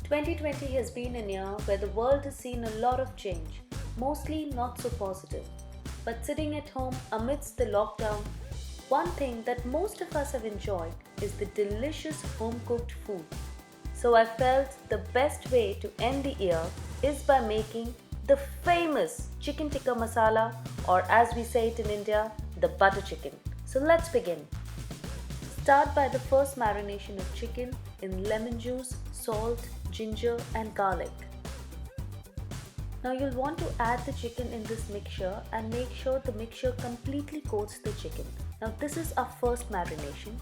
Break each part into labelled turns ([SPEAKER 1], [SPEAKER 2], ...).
[SPEAKER 1] 2020 has been a year where the world has seen a lot of change, mostly not so positive. But sitting at home amidst the lockdown, one thing that most of us have enjoyed is the delicious home cooked food. So I felt the best way to end the year is by making the famous chicken tikka masala, or as we say it in India, the butter chicken. So let's begin. Start by the first marination of chicken in lemon juice, salt, ginger and garlic. Now you'll want to add the chicken in this mixture and make sure the mixture completely coats the chicken. Now this is our first marination,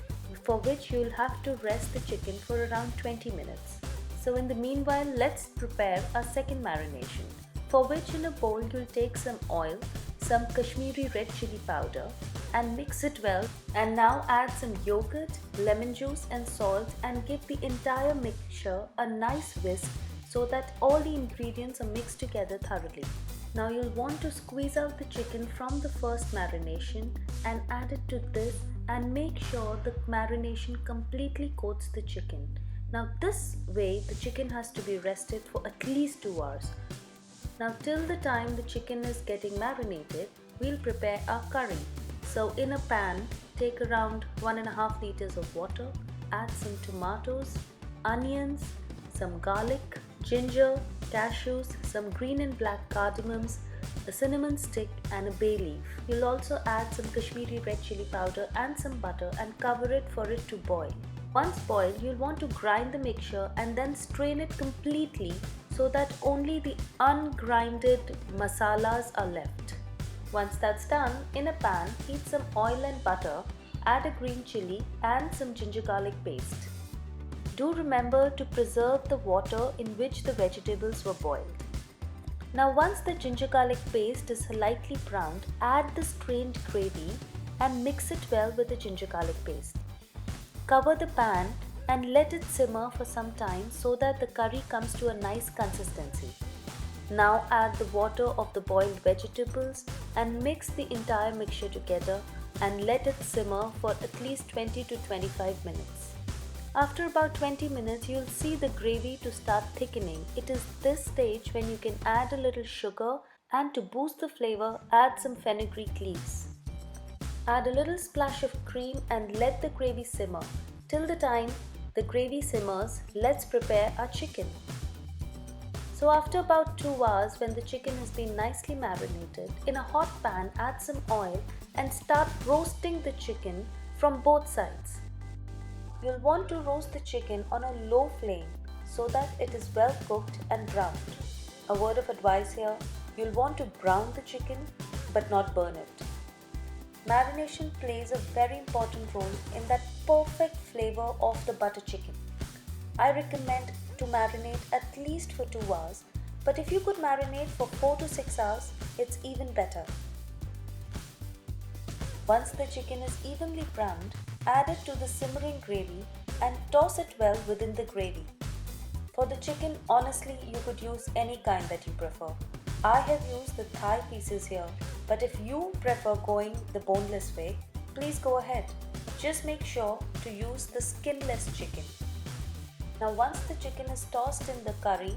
[SPEAKER 1] for which you'll have to rest the chicken for around 20 minutes. So in the meanwhile, let's prepare our second marination, for which in a bowl you'll take some oil, some Kashmiri red chili powder and mix it well, and now add some yogurt, lemon juice and salt and give the entire mixture a nice whisk so that all the ingredients are mixed together thoroughly. Now you'll want to squeeze out the chicken from the first marination and add it to this and make sure the marination completely coats the chicken. Now this way the chicken has to be rested for at least 2 hours. Now till the time the chicken is getting marinated, we'll prepare our curry. So in a pan, take around 1.5 liters of water, add some tomatoes, onions, some garlic, ginger, cashews, some green and black cardamoms, a cinnamon stick and a bay leaf. You'll also add some Kashmiri red chili powder and some butter and cover it for it to boil. Once boiled, you'll want to grind the mixture and then strain it completely so that only the ungrinded masalas are left. Once that's done, in a pan, heat some oil and butter, add a green chili and some ginger garlic paste. Do remember to preserve the water in which the vegetables were boiled. Now once the ginger garlic paste is lightly browned, add the strained gravy and mix it well with the ginger garlic paste. Cover the pan and let it simmer for some time so that the curry comes to a nice consistency. Now add the water of the boiled vegetables and mix the entire mixture together and let it simmer for at least 20 to 25 minutes. After about 20 minutes, you'll see the gravy to start thickening. It is this stage when you can add a little sugar and to boost the flavor, add some fenugreek leaves. Add a little splash of cream and let the gravy simmer. Till the time the gravy simmers, let's prepare our chicken. So after about 2 hours, when the chicken has been nicely marinated, in a hot pan add some oil and start roasting the chicken from both sides. You'll want to roast the chicken on a low flame so that it is well cooked and browned. A word of advice here, you'll want to brown the chicken but not burn it. Marination plays a very important role in that perfect flavor of the butter chicken. I recommend to marinate at least for 2 hours, but if you could marinate for 4 to 6 hours, it's even better. Once the chicken is evenly browned, add it to the simmering gravy and toss it well within the gravy. For the chicken, honestly, you could use any kind that you prefer. I have used the thigh pieces here, but if you prefer going the boneless way, please go ahead. Just make sure to use the skinless chicken. Now once the chicken is tossed in the curry,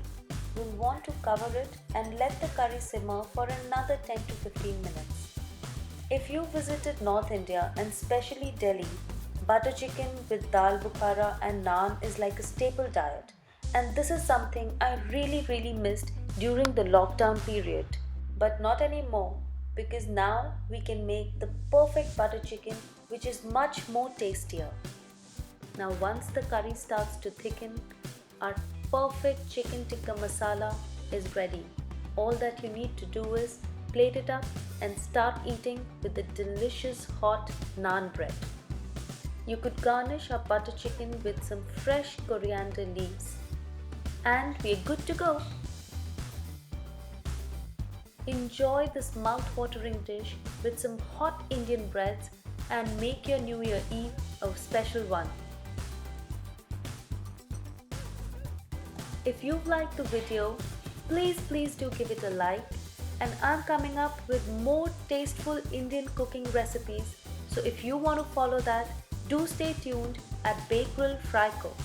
[SPEAKER 1] you'll want to cover it and let the curry simmer for another 10 to 15 minutes. If you visited North India and especially Delhi, butter chicken with dal bukhara and naan is like a staple diet, and this is something I really missed during the lockdown period. But not anymore, because now we can make the perfect butter chicken which is much more tastier. Now once the curry starts to thicken, our perfect chicken tikka masala is ready. All that you need to do is plate it up and start eating with the delicious hot naan bread. You could garnish our butter chicken with some fresh coriander leaves. And we're good to go. Enjoy this mouth-watering dish with some hot Indian breads and make your New Year Eve a special one. If you've liked the video, please do give it a like, and I'm coming up with more tasteful Indian cooking recipes, so if you want to follow that, do stay tuned at BakeGrillFryCook.